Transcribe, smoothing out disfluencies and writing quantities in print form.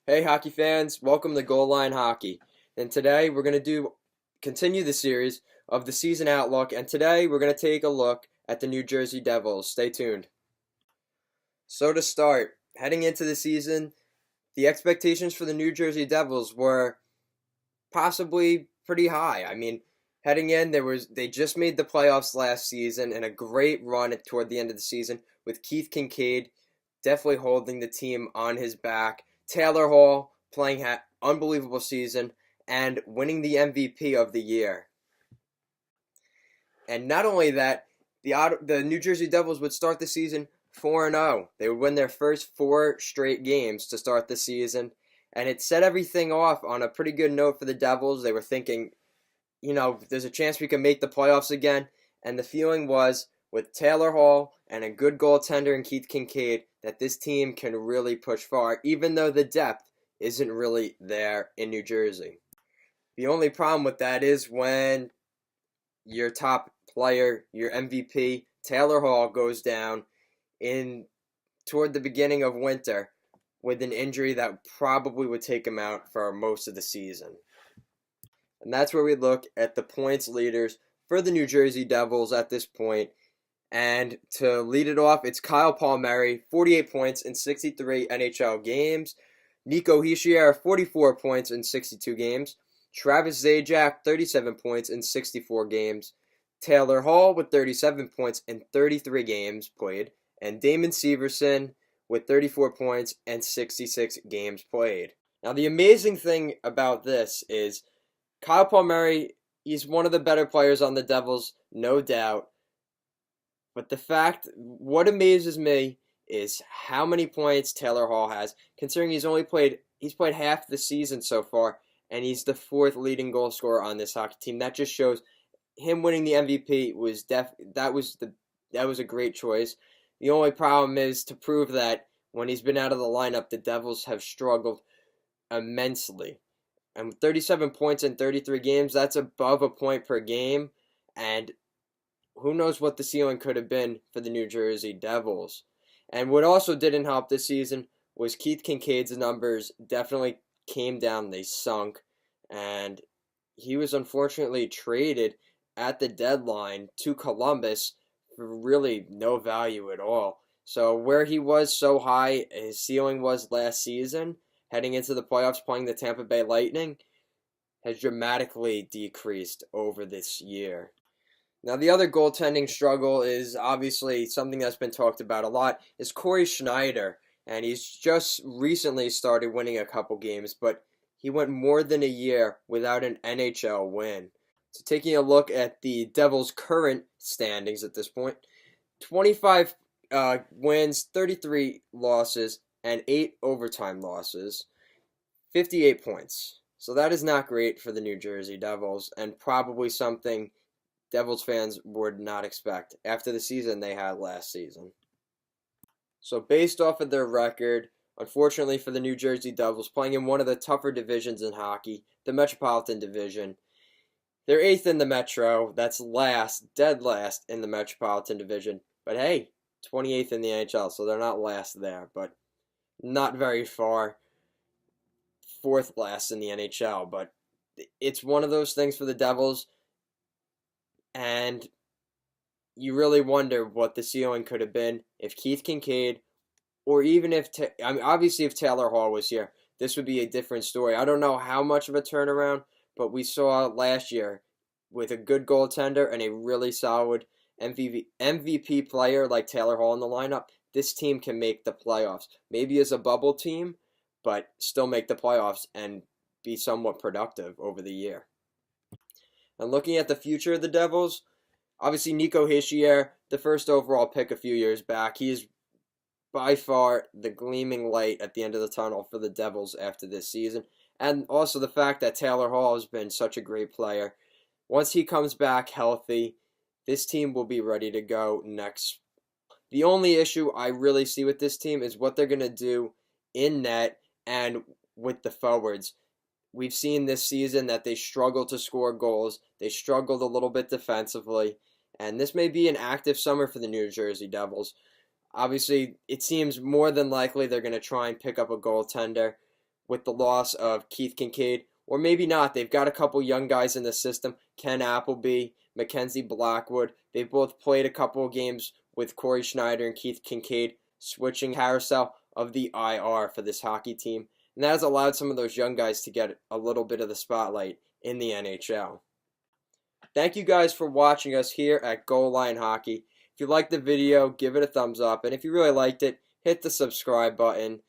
Hey hockey fans, welcome to Goal Line Hockey. And today we're going to continue the series of the season outlook, and today we're going to take a look at the New Jersey Devils. Stay tuned. So to start, heading into the season, the expectations for the New Jersey Devils were possibly pretty high. Heading in, they just made the playoffs last season and a great run toward the end of the season with Keith Kincaid definitely holding the team on his back. Taylor Hall playing an unbelievable season and winning the MVP of the year. And not only that, the New Jersey Devils would start the season 4-0. They would win their first four straight games to start the season, and it set everything off on a pretty good note for the Devils. They were thinking, there's a chance we can make the playoffs again, and the feeling was, with Taylor Hall and a good goaltender in Keith Kincaid, that this team can really push far, even though the depth isn't really there in New Jersey. The only problem with that is when your top player, your MVP, Taylor Hall, goes down toward the beginning of winter with an injury that probably would take him out for most of the season. And that's where we look at the points leaders for the New Jersey Devils at this point. And to lead it off, it's Kyle Palmieri, 48 points in 63 NHL games. Nico Hischier, 44 points in 62 games. Travis Zajac, 37 points in 64 games. Taylor Hall with 37 points in 33 games played. And Damon Severson with 34 points and 66 games played. Now, the amazing thing about this is Kyle Palmieri, he's one of the better players on the Devils, no doubt. But what amazes me is how many points Taylor Hall has, considering he's played half the season so far, and he's the fourth leading goal scorer on this hockey team. That just shows him winning the MVP that was a great choice. The only problem is to prove that when he's been out of the lineup, the Devils have struggled immensely. And with 37 points in 33 games, that's above a point per game, and who knows what the ceiling could have been for the New Jersey Devils. And what also didn't help this season was Keith Kincaid's numbers definitely came down. They sunk. And he was unfortunately traded at the deadline to Columbus for really no value at all. So where he was so high, his ceiling was last season, heading into the playoffs playing the Tampa Bay Lightning, has dramatically decreased over this year. Now, the other goaltending struggle is obviously something that's been talked about a lot, is Corey Schneider. And he's just recently started winning a couple games, but he went more than a year without an NHL win. So taking a look at the Devils' current standings at this point, 25 wins, 33 losses, and 8 overtime losses, 58 points. So that is not great for the New Jersey Devils, and probably something Devils fans would not expect after the season they had last season. So based off of their record, unfortunately for the New Jersey Devils, playing in one of the tougher divisions in hockey, the Metropolitan Division, they're 8th in the Metro. That's dead last in the Metropolitan Division. But hey, 28th in the NHL, so they're not last there, but not very far. 4th last in the NHL, but it's one of those things for the Devils. And you really wonder what the ceiling could have been if Keith Kincaid, or even obviously if Taylor Hall was here, this would be a different story. I don't know how much of a turnaround, but we saw last year with a good goaltender and a really solid MVP player like Taylor Hall in the lineup, this team can make the playoffs. Maybe as a bubble team, but still make the playoffs and be somewhat productive over the year. And looking at the future of the Devils, obviously Nico Hischier, the first overall pick a few years back, he is by far the gleaming light at the end of the tunnel for the Devils after this season. And also the fact that Taylor Hall has been such a great player. Once he comes back healthy, this team will be ready to go next. The only issue I really see with this team is what they're going to do in net and with the forwards. We've seen this season that they struggle to score goals. They struggled a little bit defensively. And this may be an active summer for the New Jersey Devils. Obviously, it seems more than likely they're going to try and pick up a goaltender. with the loss of Keith Kincaid, or maybe not. They've got a couple young guys in the system, Ken Appleby, Mackenzie Blackwood. They've both played a couple of games with Corey Schneider and Keith Kincaid, switching carousel of the IR for this hockey team. And that has allowed some of those young guys to get a little bit of the spotlight in the NHL. Thank you guys for watching us here at Goal Line Hockey. If you liked the video, give it a thumbs up. And if you really liked it, hit the subscribe button.